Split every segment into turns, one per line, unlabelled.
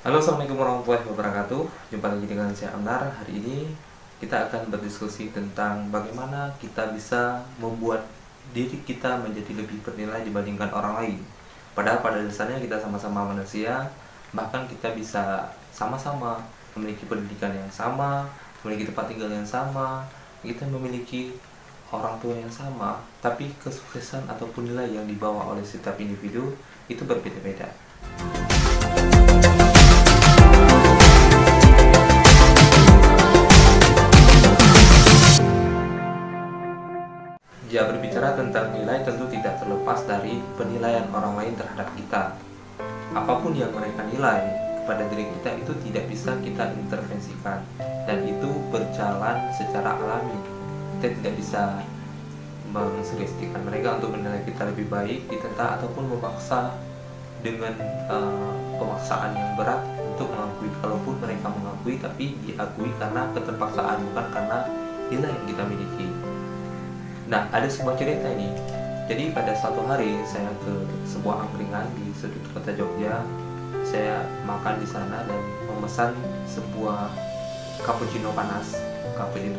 Halo, assalamualaikum warahmatullahi wabarakatuh. Jumpa lagi dengan saya Amnar. Hari ini kita akan berdiskusi tentang bagaimana kita bisa membuat diri kita menjadi lebih bernilai dibandingkan orang lain. Padahal pada dasarnya kita sama-sama manusia, bahkan kita bisa sama-sama memiliki pendidikan yang sama, memiliki tempat tinggal yang sama, kita memiliki orang tua yang sama, tapi kesuksesan ataupun nilai yang dibawa oleh setiap individu itu berbeda-beda. Jika berbicara tentang nilai, tentu tidak terlepas dari penilaian orang lain terhadap kita. Apapun yang mereka nilai kepada diri kita itu tidak bisa kita intervensikan, dan itu berjalan secara alami. Kita tidak bisa mengsugestikan mereka untuk menilai kita lebih baik, ditentang ataupun memaksa dengan pemaksaan yang berat untuk mengakui. Kalaupun mereka mengakui, tapi diakui karena keterpaksaan, bukan karena nilai yang kita miliki. Nah, ada sebuah cerita ini. Jadi pada suatu hari saya ke sebuah angkringan di sudut kota Jogja. Saya makan di sana dan memesan sebuah cappuccino panas, cappuccino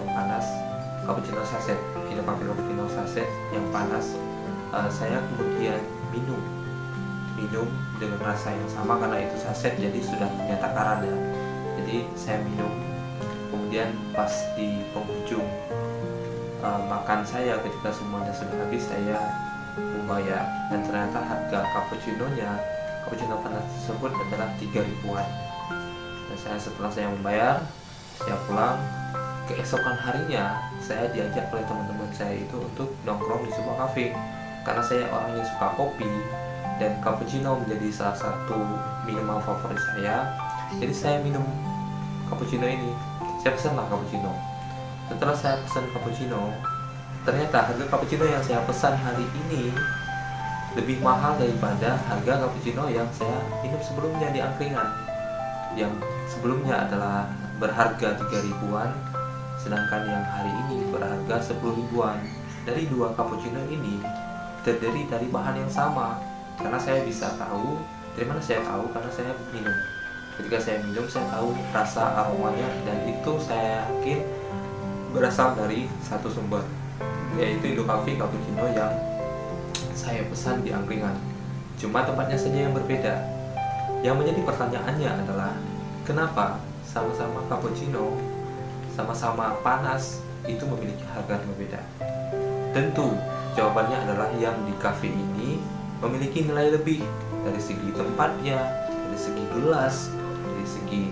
saset, cappuccino saset yang panas. Saya kemudian minum dengan rasa yang sama karena itu saset, jadi sudah punya takaran ya. Jadi saya minum, kemudian pas di penghujung makan saya, ketika semuanya sudah habis, saya membayar, dan ternyata harga cappuccino panas tersebut adalah 3 ribuan. Dan setelah saya membayar, saya pulang. Keesokan harinya saya diajak oleh teman-teman saya itu untuk nongkrong di sebuah kafe, karena saya orang yang suka kopi dan cappuccino menjadi salah satu minuman favorit saya. Jadi saya minum cappuccino ini, saya pesanlah cappuccino. Setelah saya pesan cappuccino, ternyata harga cappuccino yang saya pesan hari ini lebih mahal daripada harga cappuccino yang saya minum sebelumnya di angkringan. Yang sebelumnya adalah berharga 3 ribuan, sedangkan yang hari ini berharga 10 ribuan. Dari dua cappuccino ini terdiri dari bahan yang sama. Karena saya bisa tahu, dari mana saya tahu? Karena saya minum. Ketika saya minum, saya tahu rasa aromanya, dan itu saya yakin berasal dari satu sumber, yaitu Indocafe cappuccino yang saya pesan di angkringan. Cuma tempatnya saja yang berbeda. Yang menjadi pertanyaannya adalah, kenapa sama-sama cappuccino, sama-sama panas, itu memiliki harga yang berbeda? Tentu jawabannya adalah yang di cafe ini memiliki nilai lebih dari segi tempatnya, dari segi gelas, dari segi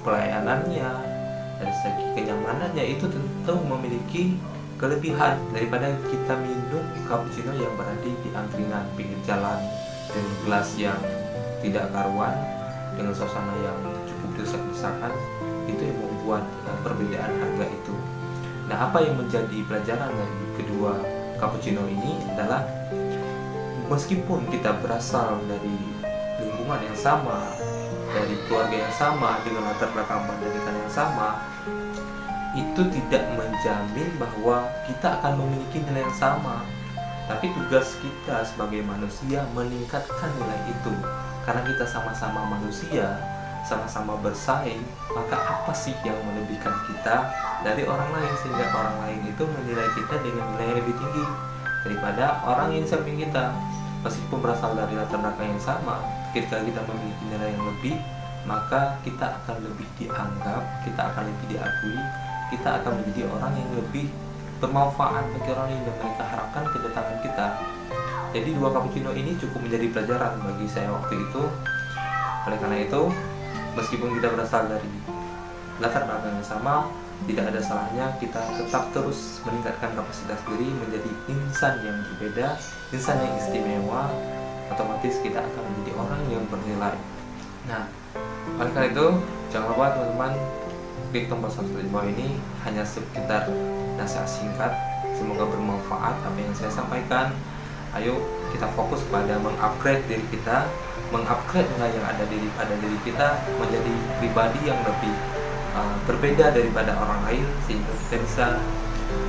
pelayanannya, dari segi kenyamanannya. Itu tentu memiliki kelebihan daripada kita minum cappuccino yang berada di angkringan pinggir jalan dengan gelas yang tidak karuan, dengan suasana yang cukup desak-desakan. Itu yang membuat perbedaan harga itu. Nah, apa yang menjadi pelajaran dari kedua cappuccino ini adalah, meskipun kita berasal dari lingkungan yang sama, dari keluarga yang sama, dengan latar belakang pendidikan yang sama, itu tidak menjamin bahwa kita akan memiliki nilai yang sama. Tapi tugas kita sebagai manusia meningkatkan nilai itu. Karena kita sama-sama manusia, sama-sama bersaing, maka apa sih yang melebihkan kita dari orang lain, sehingga orang lain itu menilai kita dengan nilai yang lebih tinggi daripada orang yang samping kita. Meskipun berasal dari latar belakang yang sama, ketika kita memiliki nilai yang lebih, maka kita akan lebih dianggap, kita akan lebih diakui, kita akan menjadi orang yang lebih bermanfaat bagi orang lain, dan mereka harapkan kedatangan kita. Jadi dua cappuccino ini cukup menjadi pelajaran bagi saya waktu itu. Oleh karena itu, meskipun kita berasal dari latar belakang yang sama, tidak ada salahnya kita tetap terus meningkatkan kapasitas diri menjadi insan yang berbeda, insan yang istimewa. Otomatis kita akan menjadi orang yang bernilai. Nah, oleh karena itu, jangan lupa teman-teman, klik tombol subscribe di bawah ini. Hanya sekitar nasihat singkat, semoga bermanfaat apa yang saya sampaikan. Ayo kita fokus pada mengupgrade diri kita, mengupgrade nilai yang ada pada diri kita menjadi pribadi yang lebih berbeda daripada orang lain, sehingga kita bisa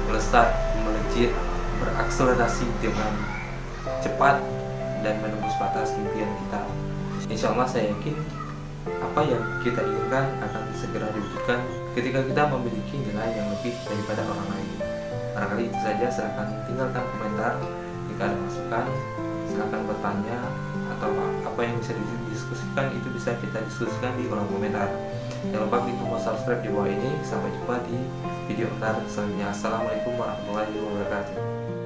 melesat, melejit, berakselerasi dengan cepat dan menembus batas impian kita. Insya Allah saya yakin apa yang kita inginkan akan segera diwujudkan ketika kita memiliki nilai yang lebih daripada orang lain. Barangkali itu saja, silahkan tinggalkan komentar. Jika ada masukan, silahkan bertanya, atau apa yang bisa didiskusikan itu bisa kita diskusikan di kolom komentar. Jangan lupa klik tombol subscribe di bawah ini. Sampai jumpa di video selanjutnya. Assalamualaikum warahmatullahi wabarakatuh.